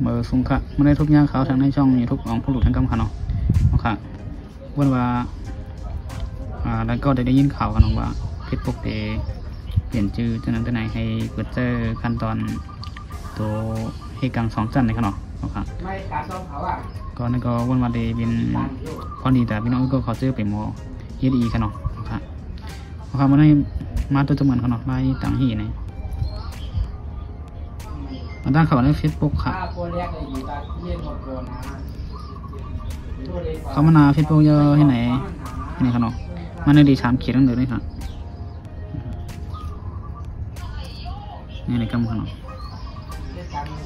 เบอร์สูงค่ะไม่ได้ทุกอย่างเขาทางในช่องยูทูบของผู้หลุดทั้งกำค่ะเนาะค่ะวันว่าแล้วก็ได้ยินข่าวกันว่าเพจพวกเปลี่ยนชื่อตัวนั้นตัวไหนให้เปิดเจอขั้นตอนตัวให้กลาง2 จันในค่ะเนาะค่ะก็นั่นก็วันวันเดย์เป็นพอดีแต่พี่น้องก็ขอซื้อไปโมเยดีค่ะเนาะค่ะค่ะมันให้มาตัวจำนวนค่ะเนาะมาต่างหีเนี่ยมาตั้งเขาในเฟซบุ๊กค่ะเขามานาเฟซบุ๊กเยอะที่ไหนนี่ค่ะเนาะมันในดี3 ขีดตั้งเดือนเลยค่ะนี่ในกำค่ะเนาะ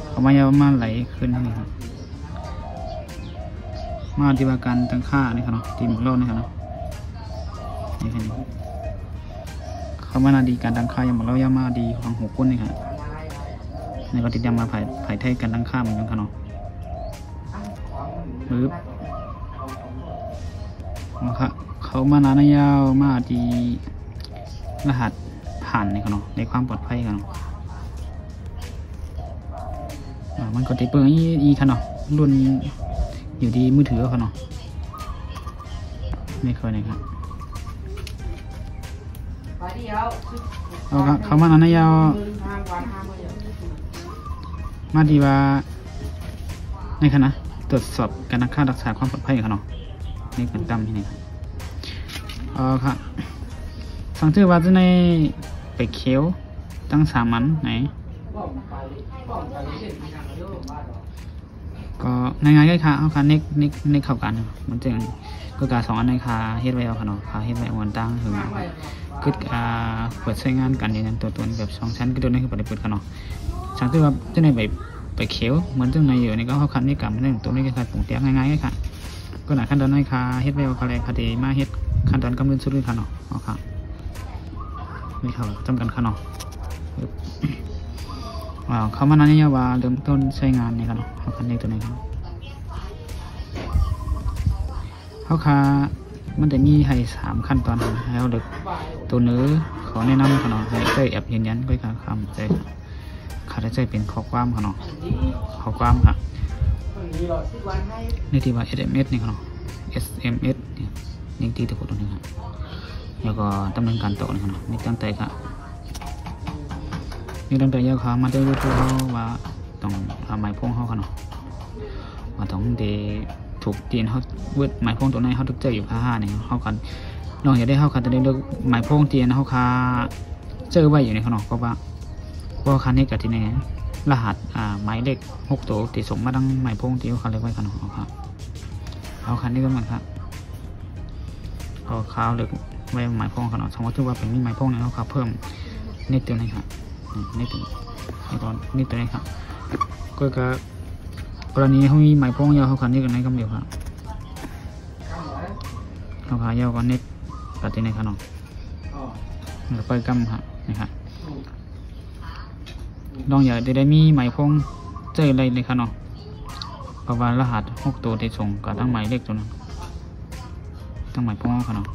เขามาเยอะมาไหลขึ้นนี่ครับมาปฏิบัติการตั้งค่านี่ค่ะเนาะทีมโลกนี่ค่ะเนาะนี่ค่ะเขามานาดีการตั้งค่าอย่างเราย่ามาดีของหัวก้นนี่ค่ะในก็ติดตามมาผ่ายไทยกันตั้งค่าเหมือนกันค่ะเนาะปึ๊บนะครับเขามานานยาวมาดีรหัสผ่านนี่ค่ะเนาะในความปลอดภัยค่ะเนาะมันก็ติดเปิดอีค่ะเนาะรุ่นอยู่ดีมือถือค่ะเนาะไม่เคยนะครับเอาครับเขามานานยาวมาดีว่าในคณะตรวจสอบการรักษาความปลอดภัยค่ะเนาะนี่เป็นตั้มที่นี่ครับครับสังเกตว่าจะในไปเขียวตั้ง3 มันไหนก็ง่ายๆก็ค่ะเอาค่ะเน็กเข้ากันมันจึงก็การ2 อันในค่ะเฮ็ดไว้เอาค่ะเนาะค่ะเฮ็ดไว้วันตั้งถึงคือเปิดใช้งานกันอย่างนั้นตัวแบบ2 ชั้นก็ตัวนี้คือเปิดค่ะเนาะสังเกตว่าจะในไปเขียวเหมือนจังในอยู่นี่ก็เขาคันนี่กับนี่ตัวนี้ก็คือปุ่งเตี้ยง่ายๆค่ะก็หนาขั้นตอนในค่ะเฮ็ดไว้เอาค่ะเลยค่ะดีมาเฮ็ดขั้นตอนกำลังสุดเลยค่ะเนาะเอาค่ะไม่เขาจำกันค่ะเนาะเขามานานเนี่ยว่าเริ่มต้นใช้งานนี่ค่ะเนาะเอาคันนี้ตัวนี้ครับเขาค่ะมันจะมีให้3 ขั้นตอนแล้วเด็กตัวเนื้อขอแนะนำค่ะเนาะให้ใช้แอปยืนยันไว้ค่ะคำใจค่ะได้ใจเป็นข้อความค่ะเนาะข้อความค่ะนี่ที่ว่า SMS นี่ค่ะเนาะ SMS นี่ที่ตะกุดตรงนี้ครับแล้วก็ดำเนินการต่อนี่ค่ะเนาะนี่ตั้งใจค่ะนี่ตั้งใจยาวขามาได้รู้ตัวว่าต้องทำหมายพงเขาค่ะเนาะว่าต้องเดถูกตีนเขาเวทหมายพงตัวไหนเขาทุกเจออยู่ค่าเนี่ยเขากันลองอย่าได้เขากันจะได้เลือกหมายพงตีนเขาคาเจอไว้อยู่ในขนมเพราะว่าคันนี้กับที่ไหนรหัสหมายเลข6 ตัวติดส่งมาดังหมายพงที่เขาเรียกไว้ขนมครับเอาคันนี้ก็เหมือนครับเอาข้าวเลือกไว้หมายพงขนมสมมติว่าเป็นมีหมายพงเนี่ยเขาเพิ่มนิดตัวนี้ครับนิดตัวนิดตัวนี้ครับก็กรณีเขามีหมายพงยาวเขาคันนี้กันในกำเดียวครับเขาขายาวกันนิดกับที่ไหนขนมแล้วไปกำครับนี่ครับลองอย่าได้มีหมายพงเจออะไรเลยค่ะเนาะประมาณรหัส6 ตัวที่ส่งกับทั้งหมายเลขตัวนั้นทั้งหมายพงค่ะเนาะ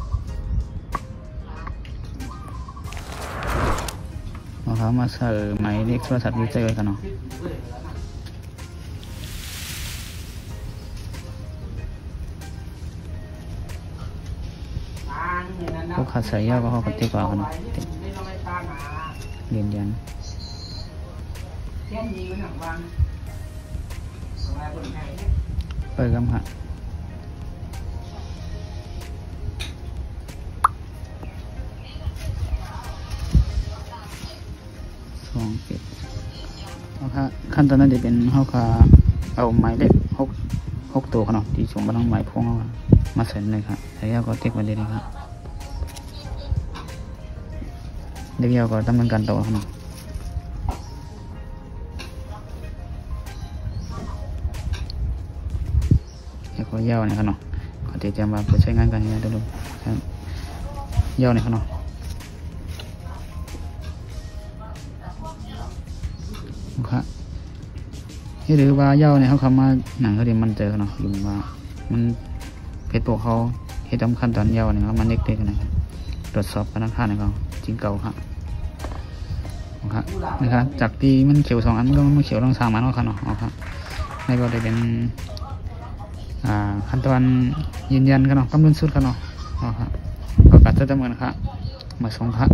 เขามาใส่หมายเลขโทรศัพท์ยูเจอร์ค่ะเนาะพวกขาใส่ยาวก็เขาก็ติดกว่าค่ะเนาะเรียนเปิดกันค่ะ2 ปิดเอาค่ะขั้นตอนนั้นจะเป็นเขาค่ะเอาหมายเลข6 ตัวเนาะที่ส่งมาทางหมายพวงเขามาใส่เลยค่ะใส่ยาวก็เทคไว้เลยนะครับเด็กยาวก็ดำเนินการต่อเนาะก็ยาวนะครับเนาะเขาจะมาเปิดใช้งานกันยังไงดูครับยาวนะครับเนาะครับนี่หรือว่ายาวเนี่ยเขาคำมาหนังเขาเดี๋ยวมันเจอเนาะอยู่ว่ามันเพชรโปกเขาเหตุสำคัญตอนยาวเนี่ยเขามันเล็กๆนะครับตรวจสอบพนักงานนะครับจริงเก่าครับนะครับจากที่มันเขียว2 อันมันก็มันเขียวต้อง3 อันเนาะครับเนาะครับ ในก็ได้เป็นขั้นตอนยืนยันกันเนาะกำหนดสุดกันเนาะครับก็การจะเหมือนครับมาส่งครับ